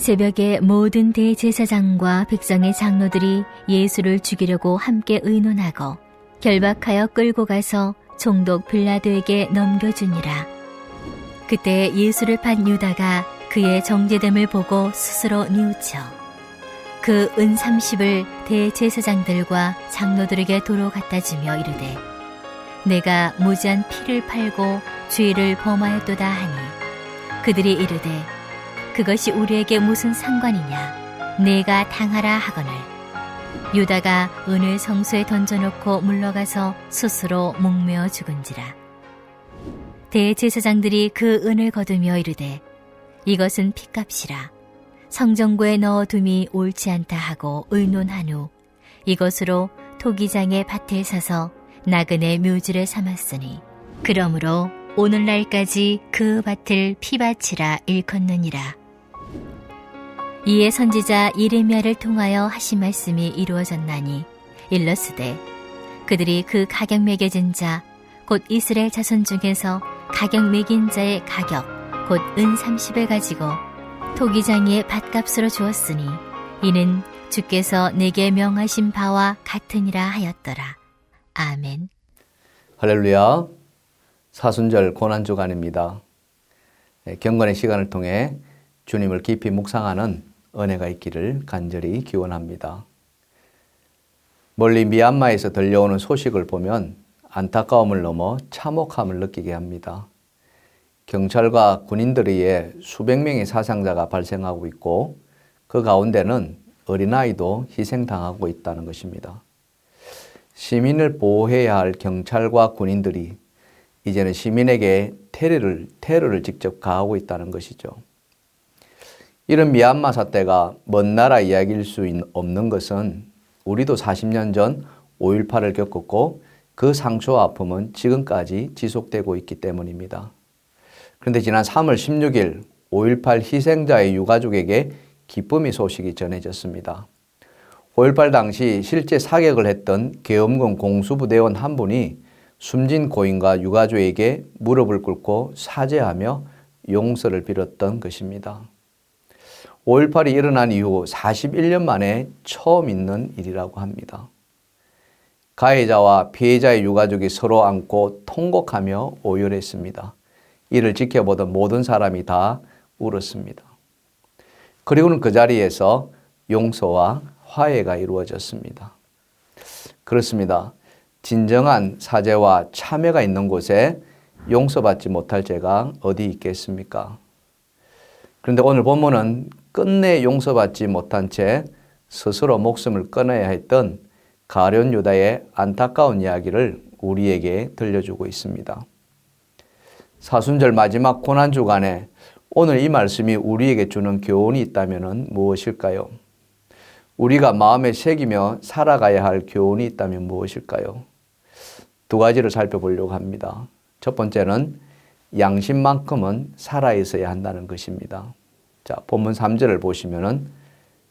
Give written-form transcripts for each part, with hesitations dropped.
새벽에 모든 대제사장과 백성의 장로들이 예수를 죽이려고 함께 의논하고 결박하여 끌고 가서 총독 빌라도에게 넘겨주니라. 그때 예수를 판 유다가 그의 정죄됨을 보고 스스로 뉘우쳐 그 은 30을 대제사장들과 장로들에게 도로 갖다 주며 이르되 내가 무지한 피를 팔고 죄를 범하였도다 하니 그들이 이르되 그것이 우리에게 무슨 상관이냐 내가 당하라 하거늘 유다가 은을 성소에 던져놓고 물러가서 스스로 목매어 죽은지라. 대제사장들이 그 은을 거두며 이르되 이것은 핏값이라 성전고에 넣어둠이 옳지 않다 하고 의논한 후 이것으로 토기장의 밭을 사서 나그네 묘지를 삼았으니 그러므로 오늘날까지 그 밭을 피밭이라 일컫느니라. 이에 선지자 예레미야를 통하여 하신 말씀이 이루어졌나니 일러스되 그들이 그 가격 매겨진 자 곧 이스라엘 자손 중에서 가격 매긴 자의 가격 곧 은 30을 가지고 토기장이의 밭값으로 주었으니 이는 주께서 내게 명하신 바와 같으니라 하였더라. 아멘. 할렐루야. 사순절 고난주간입니다. 경건의 시간을 통해 주님을 깊이 묵상하는 은혜가 있기를 간절히 기원합니다. 멀리 미얀마에서 들려오는 소식을 보면 안타까움을 넘어 참혹함을 느끼게 합니다. 경찰과 군인들에 의해 수백 명의 사상자가 발생하고 있고 그 가운데는 어린아이도 희생당하고 있다는 것입니다. 시민을 보호해야 할 경찰과 군인들이 이제는 시민에게 테러를 직접 가하고 있다는 것이죠. 이런 미얀마 사태가 먼 나라 이야기일 수 없는 것은 우리도 40년 전 5.18을 겪었고 그 상처와 아픔은 지금까지 지속되고 있기 때문입니다. 그런데 지난 3월 16일 5.18 희생자의 유가족에게 기쁨의 소식이 전해졌습니다. 5.18 당시 실제 사격을 했던 계엄군 공수부대원 한 분이 숨진 고인과 유가족에게 무릎을 꿇고 사죄하며 용서를 빌었던 것입니다. 5.18이 일어난 이후 41년 만에 처음 있는 일이라고 합니다. 가해자와 피해자의 유가족이 서로 안고 통곡하며 오열했습니다. 이를 지켜보던 모든 사람이 다 울었습니다. 그리고는 그 자리에서 용서와 화해가 이루어졌습니다. 그렇습니다. 진정한 사죄와 참회가 있는 곳에 용서받지 못할 죄가 어디 있겠습니까? 그런데 오늘 본문은 끝내 용서받지 못한 채 스스로 목숨을 끊어야 했던 가룟 유다의 안타까운 이야기를 우리에게 들려주고 있습니다. 사순절 마지막 고난주간에 오늘 이 말씀이 우리에게 주는 교훈이 있다면 무엇일까요? 우리가 마음에 새기며 살아가야 할 교훈이 있다면 무엇일까요? 두 가지를 살펴보려고 합니다. 첫 번째는 양심만큼은 살아있어야 한다는 것입니다. 자, 본문 3절을 보시면은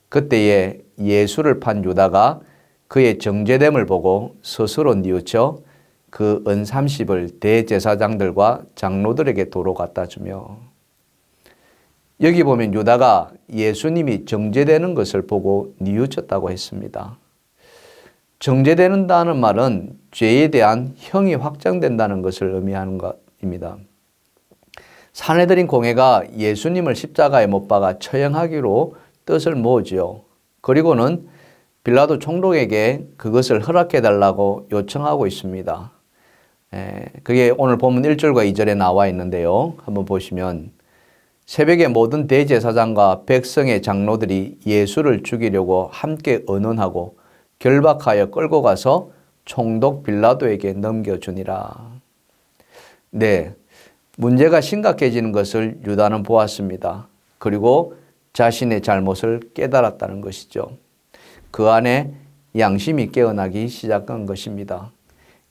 그때에 예수를 판 유다가 그의 정죄됨을 보고 스스로 뉘우쳐 그 은 30을 대제사장들과 장로들에게 도로 갖다 주며 여기 보면 유다가 예수님이 정죄되는 것을 보고 뉘우쳤다고 했습니다. 정죄되는다는 말은 죄에 대한 형이 확정된다는 것을 의미하는 것입니다. 사내들인 공회가 예수님을 십자가에 못 박아 처형하기로 뜻을 모으지요. 그리고는 빌라도 총독에게 그것을 허락해달라고 요청하고 있습니다. 그게 오늘 본문 1절과 2절에 나와 있는데요. 한번 보시면 새벽에 모든 대제사장과 백성의 장로들이 예수를 죽이려고 함께 의논하고 결박하여 끌고 가서 총독 빌라도에게 넘겨주니라. 네, 문제가 심각해지는 것을 유다는 보았습니다. 그리고 자신의 잘못을 깨달았다는 것이죠. 그 안에 양심이 깨어나기 시작한 것입니다.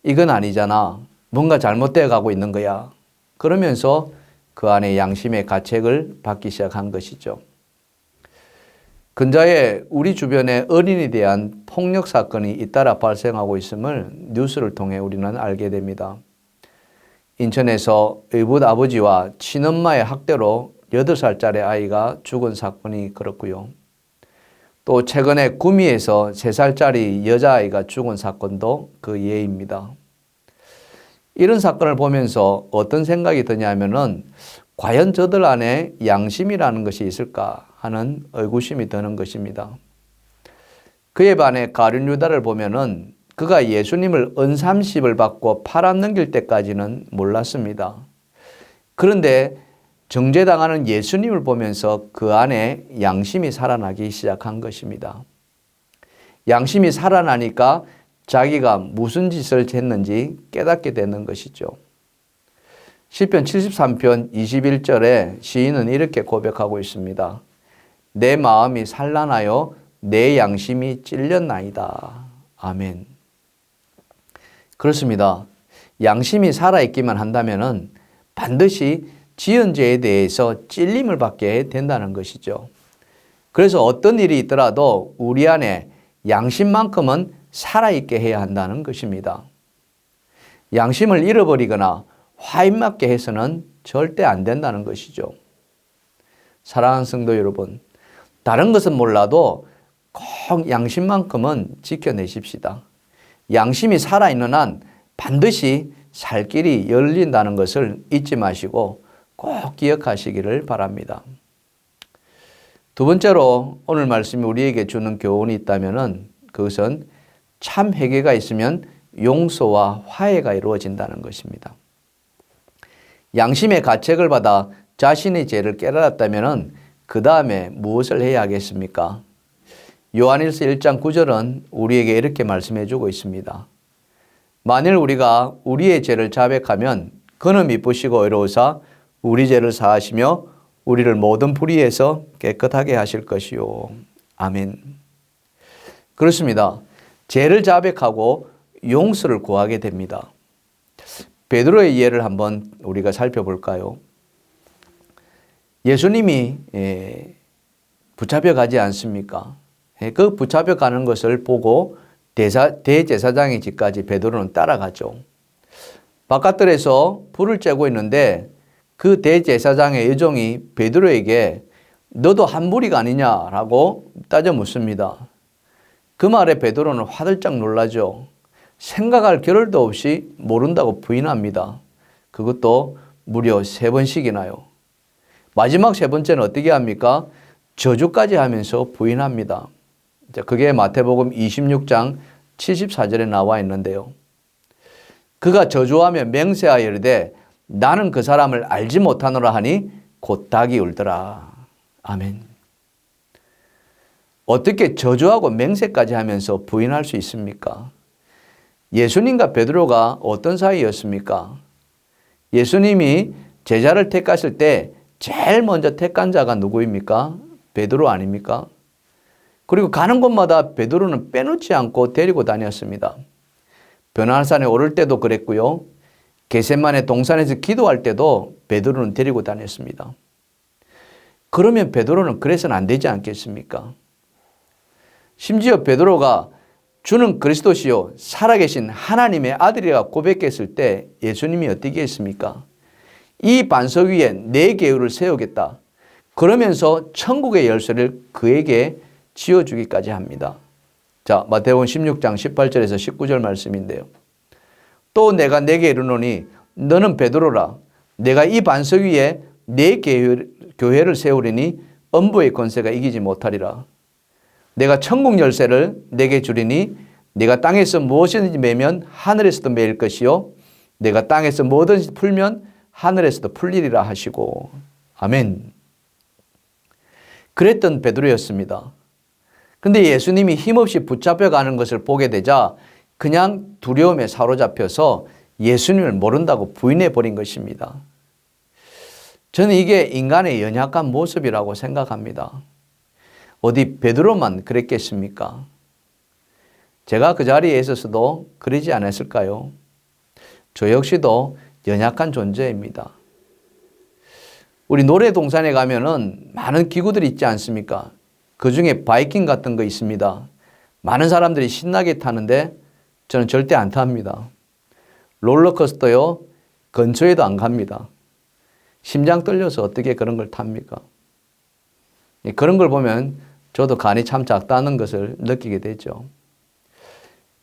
이건 아니잖아. 뭔가 잘못되어 가고 있는 거야. 그러면서 그 안에 양심의 가책을 받기 시작한 것이죠. 근자에 우리 주변에 어린이에 대한 폭력 사건이 잇따라 발생하고 있음을 뉴스를 통해 우리는 알게 됩니다. 인천에서 의붓 아버지와 친엄마의 학대로 8살짜리 아이가 죽은 사건이 그렇고요. 또 최근에 구미에서 3살짜리 여자아이가 죽은 사건도 그 예입니다. 이런 사건을 보면서 어떤 생각이 드냐면은 과연 저들 안에 양심이라는 것이 있을까 하는 의구심이 드는 것입니다. 그에 반해 가룟 유다를 보면은 그가 예수님을 은삼십을 받고 팔아넘길 때까지는 몰랐습니다. 그런데 정죄당하는 예수님을 보면서 그 안에 양심이 살아나기 시작한 것입니다. 양심이 살아나니까 자기가 무슨 짓을 했는지 깨닫게 되는 것이죠. 시편 73편 21절에 시인은 이렇게 고백하고 있습니다. 내 마음이 산란하여 내 양심이 찔렸나이다. 아멘. 그렇습니다. 양심이 살아있기만 한다면 반드시 지은 죄에 대해서 찔림을 받게 된다는 것이죠. 그래서 어떤 일이 있더라도 우리 안에 양심만큼은 살아있게 해야 한다는 것입니다. 양심을 잃어버리거나 화인맞게 해서는 절대 안 된다는 것이죠. 사랑하는 성도 여러분, 다른 것은 몰라도 꼭 양심만큼은 지켜내십시다. 양심이 살아있는 한 반드시 살 길이 열린다는 것을 잊지 마시고 꼭 기억하시기를 바랍니다. 두 번째로 오늘 말씀이 우리에게 주는 교훈이 있다면 그것은 참 회개가 있으면 용서와 화해가 이루어진다는 것입니다. 양심의 가책을 받아 자신의 죄를 깨달았다면 그 다음에 무엇을 해야 하겠습니까? 요한일서 1장 9절은 우리에게 이렇게 말씀해 주고 있습니다. 만일 우리가 우리의 죄를 자백하면 그는 미쁘시고 의로우사 우리 죄를 사하시며 우리를 모든 불의에서 깨끗하게 하실 것이요. 아멘. 그렇습니다. 죄를 자백하고 용서를 구하게 됩니다. 베드로의 예를 한번 우리가 살펴볼까요? 예수님이 붙잡혀 가지 않습니까? 그 붙잡혀 가는 것을 보고 대제사장의 집까지 베드로는 따라가죠. 바깥들에서 불을 쬐고 있는데 그 대제사장의 여종이 베드로에게 너도 한 무리가 아니냐라고 따져 묻습니다. 그 말에 베드로는 화들짝 놀라죠. 생각할 겨를도 없이 모른다고 부인합니다. 그것도 무려 3번씩이나요. 마지막 3번째는 어떻게 합니까? 저주까지 하면서 부인합니다. 그게 마태복음 26장 74절에 나와 있는데요. 그가 저주하며 맹세하여 이르되 나는 그 사람을 알지 못하노라 하니 곧 닭이 울더라. 아멘. 어떻게 저주하고 맹세까지 하면서 부인할 수 있습니까? 예수님과 베드로가 어떤 사이였습니까? 예수님이 제자를 택하실 때 제일 먼저 택한 자가 누구입니까? 베드로 아닙니까? 그리고 가는 곳마다 베드로는 빼놓지 않고 데리고 다녔습니다. 변화산에 오를 때도 그랬고요. 겟세마네 동산에서 기도할 때도 베드로는 데리고 다녔습니다. 그러면 베드로는 그래서는 안 되지 않겠습니까? 심지어 베드로가 주는 그리스도시요 살아계신 하나님의 아들이라 고백했을 때 예수님이 어떻게 했습니까? 이 반석 위에 내 계율을 세우겠다. 그러면서 천국의 열쇠를 그에게 지어주기까지 합니다. 자, 마태복음 16장 18절에서 19절 말씀인데요. 또 내가 내게 이르노니 너는 베드로라. 내가 이 반석 위에 내 교회를 세우리니 음부의 권세가 이기지 못하리라. 내가 천국 열쇠를 내게 주리니 내가 땅에서 무엇이든지 매면 하늘에서도 매일 것이요 내가 땅에서 뭐든지 풀면 하늘에서도 풀리리라 하시고. 아멘. 그랬던 베드로였습니다. 그런데 예수님이 힘없이 붙잡혀가는 것을 보게 되자 그냥 두려움에 사로잡혀서 예수님을 모른다고 부인해버린 것입니다. 저는 이게 인간의 연약한 모습이라고 생각합니다. 어디 베드로만 그랬겠습니까? 제가 그 자리에 있어서도 그러지 않았을까요? 저 역시도 연약한 존재입니다. 우리 노래동산에 가면은 많은 기구들이 있지 않습니까? 그 중에 바이킹 같은 거 있습니다. 많은 사람들이 신나게 타는데 저는 절대 안 탑니다. 롤러코스터요, 근처에도 안 갑니다. 심장 떨려서 어떻게 그런 걸 탑니까? 그런 걸 보면 저도 간이 참 작다는 것을 느끼게 되죠.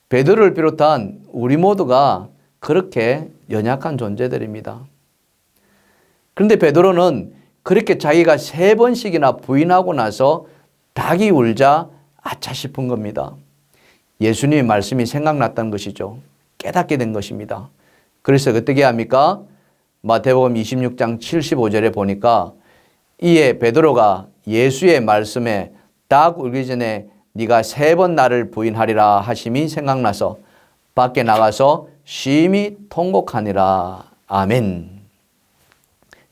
베드로를 비롯한 우리 모두가 그렇게 연약한 존재들입니다. 그런데 베드로는 그렇게 자기가 3번씩이나 부인하고 나서 닭이 울자 아차 싶은 겁니다. 예수님의 말씀이 생각났다는 것이죠. 깨닫게 된 것입니다. 그래서 어떻게 합니까? 마태복음 26장 75절에 보니까 이에 베드로가 예수의 말씀에 닭 울기 전에 네가 3번 나를 부인하리라 하심이 생각나서 밖에 나가서 심히 통곡하니라. 아멘.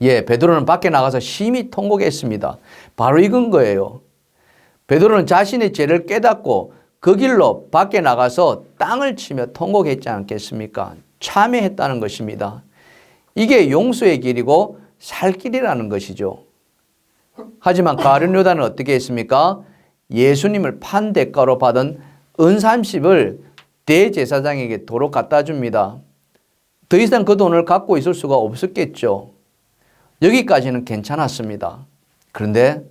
예, 베드로는 밖에 나가서 심히 통곡했습니다. 바로 이건 거예요. 베드로는 자신의 죄를 깨닫고 그 길로 밖에 나가서 땅을 치며 통곡했지 않겠습니까? 참회했다는 것입니다. 이게 용서의 길이고 살 길이라는 것이죠. 하지만 가룟 유다는 어떻게 했습니까? 예수님을 판 대가로 받은 은30을 대제사장에게 도로 갖다 줍니다. 더 이상 그 돈을 갖고 있을 수가 없었겠죠. 여기까지는 괜찮았습니다. 그런데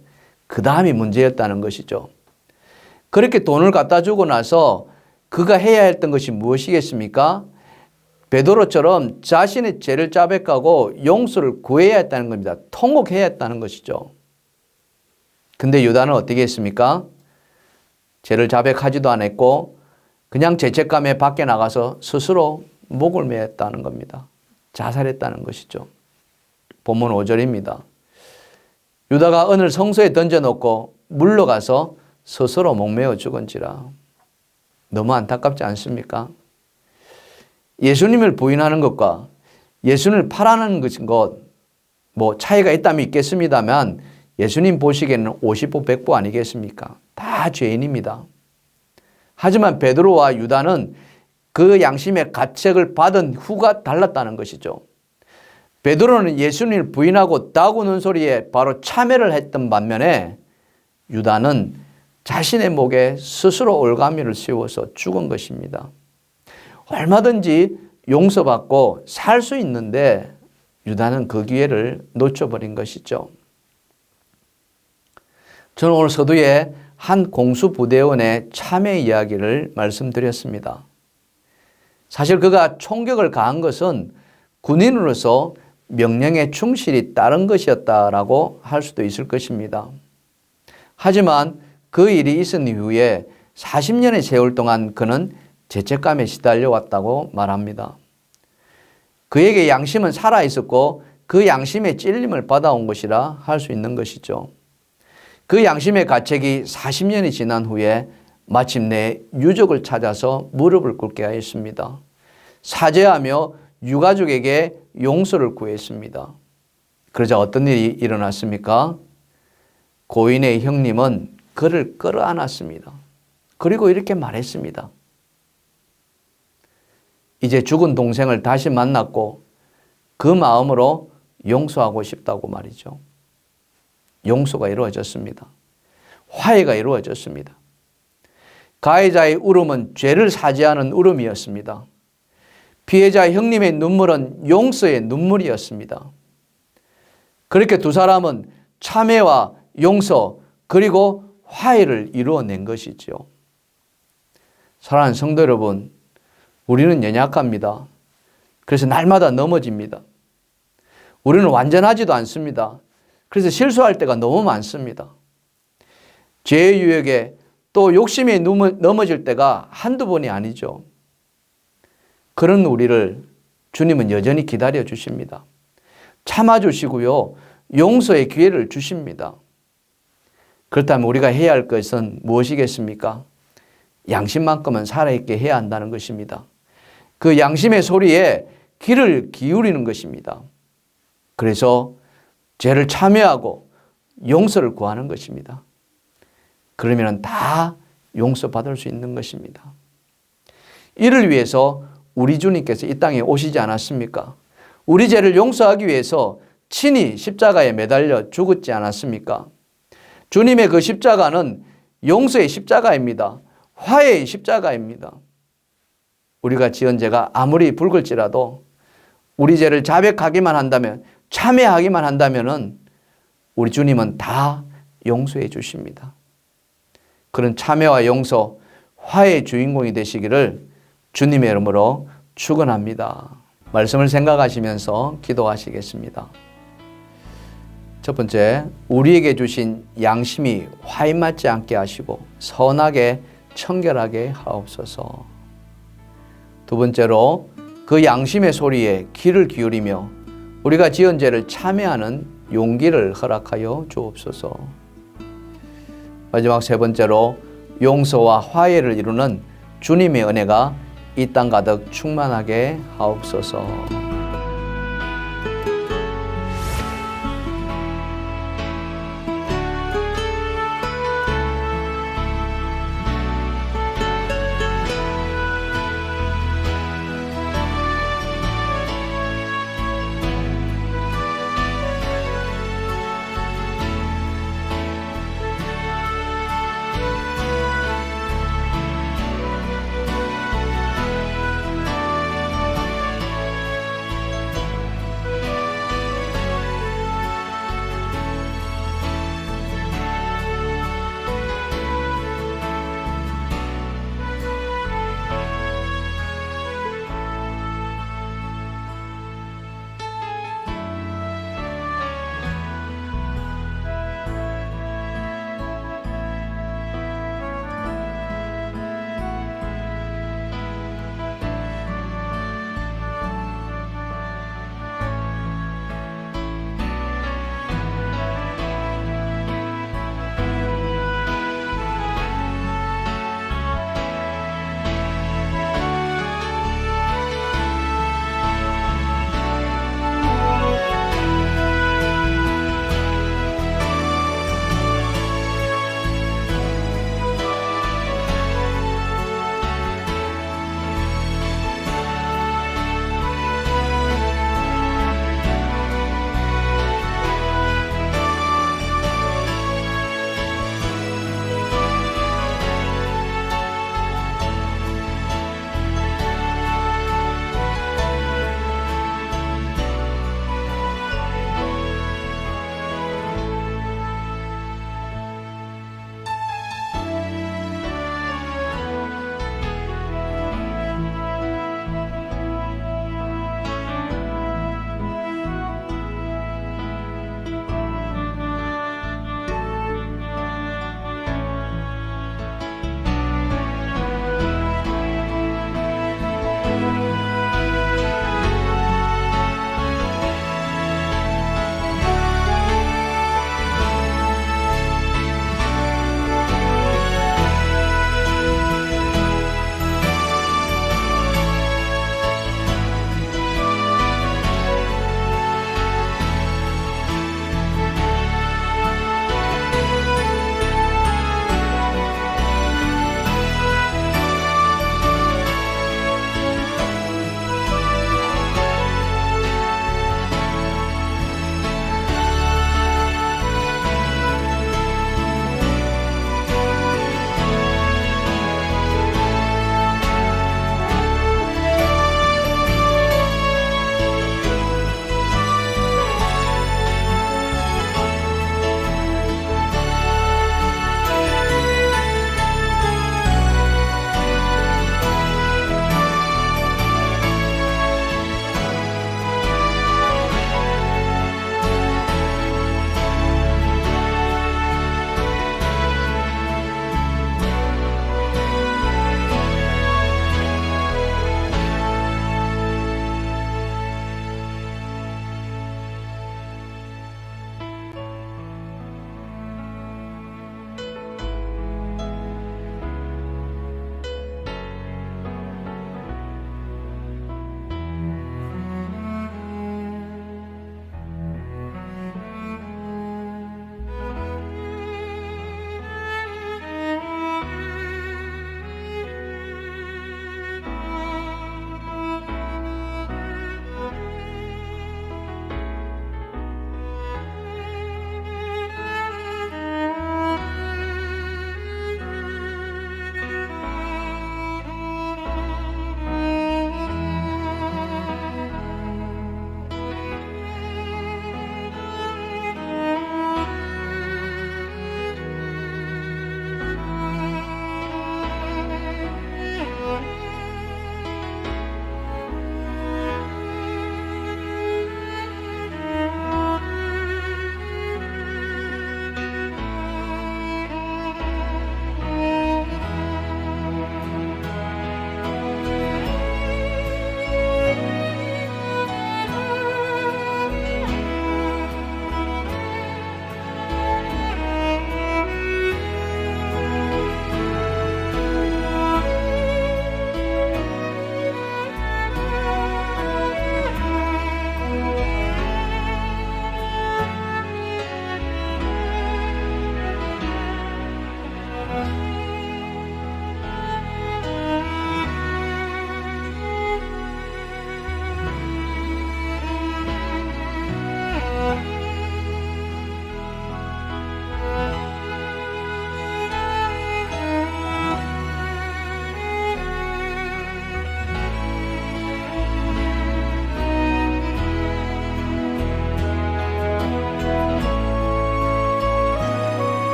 그 다음이 문제였다는 것이죠. 그렇게 돈을 갖다 주고 나서 그가 해야 했던 것이 무엇이겠습니까? 베드로처럼 자신의 죄를 자백하고 용서를 구해야 했다는 겁니다. 통곡해야 했다는 것이죠. 근데 유다는 어떻게 했습니까? 죄를 자백하지도 않았고 그냥 죄책감에 밖에 나가서 스스로 목을 매었다는 겁니다. 자살했다는 것이죠. 본문 5절입니다. 유다가 은을 성소에 던져놓고 물러가서 스스로 목매어 죽은지라. 너무 안타깝지 않습니까? 예수님을 부인하는 것과 예수님을 팔아는 것인 것, 차이가 있다면 있겠습니다만 예수님 보시기에는 50부 100부 아니겠습니까? 다 죄인입니다. 하지만 베드로와 유다는 그 양심의 가책을 받은 후가 달랐다는 것이죠. 베드로는 예수님을 부인하고 닭 우는 소리에 바로 참회를 했던 반면에 유다는 자신의 목에 스스로 올가미를 씌워서 죽은 것입니다. 얼마든지 용서받고 살 수 있는데 유다는 그 기회를 놓쳐버린 것이죠. 저는 오늘 서두에 한 공수부대원의 참회 이야기를 말씀드렸습니다. 사실 그가 총격을 가한 것은 군인으로서 명령에 충실히 따른 것이었다라고 할 수도 있을 것입니다. 하지만 그 일이 있은 이후에 40년의 세월 동안 그는 죄책감에 시달려 왔다고 말합니다. 그에게 양심은 살아있었고 그 양심의 찔림을 받아온 것이라 할 수 있는 것이죠. 그 양심의 가책이 40년이 지난 후에 마침내 유족을 찾아서 무릎을 꿇게 하였습니다. 사죄하며 유가족에게 용서를 구했습니다. 그러자 어떤 일이 일어났습니까? 고인의 형님은 그를 끌어안았습니다. 그리고 이렇게 말했습니다. 이제 죽은 동생을 다시 만났고 그 마음으로 용서하고 싶다고 말이죠. 용서가 이루어졌습니다. 화해가 이루어졌습니다. 가해자의 울음은 죄를 사죄하는 울음이었습니다. 피해자 형님의 눈물은 용서의 눈물이었습니다. 그렇게 두 사람은 참회와 용서 그리고 화해를 이루어낸 것이죠. 사랑하는 성도 여러분, 우리는 연약합니다. 그래서 날마다 넘어집니다. 우리는 완전하지도 않습니다. 그래서 실수할 때가 너무 많습니다. 죄의 유혹에 또 욕심에 넘어질 때가 한두 번이 아니죠. 그런 우리를 주님은 여전히 기다려 주십니다. 참아주시고요. 용서의 기회를 주십니다. 그렇다면 우리가 해야 할 것은 무엇이겠습니까? 양심만큼은 살아있게 해야 한다는 것입니다. 그 양심의 소리에 귀를 기울이는 것입니다. 그래서 죄를 참여하고 용서를 구하는 것입니다. 그러면 다 용서받을 수 있는 것입니다. 이를 위해서 우리 주님께서 이 땅에 오시지 않았습니까? 우리 죄를 용서하기 위해서 친히 십자가에 매달려 죽었지 않았습니까? 주님의 그 십자가는 용서의 십자가입니다. 화해의 십자가입니다. 우리가 지은 죄가 아무리 붉을지라도 우리 죄를 자백하기만 한다면 참여하기만 한다면은 우리 주님은 다 용서해 주십니다. 그런 참여와 용서, 화해의 주인공이 되시기를 주님의 이름으로 축원합니다. 말씀을 생각하시면서 기도하시겠습니다. 첫 번째, 우리에게 주신 양심이 화인 맞지 않게 하시고 선하게 청결하게 하옵소서. 두 번째로 그 양심의 소리에 귀를 기울이며 우리가 지은 죄를 참회하는 용기를 허락하여 주옵소서. 마지막 세 번째로 용서와 화해를 이루는 주님의 은혜가 이 땅 가득 충만하게 하옵소서.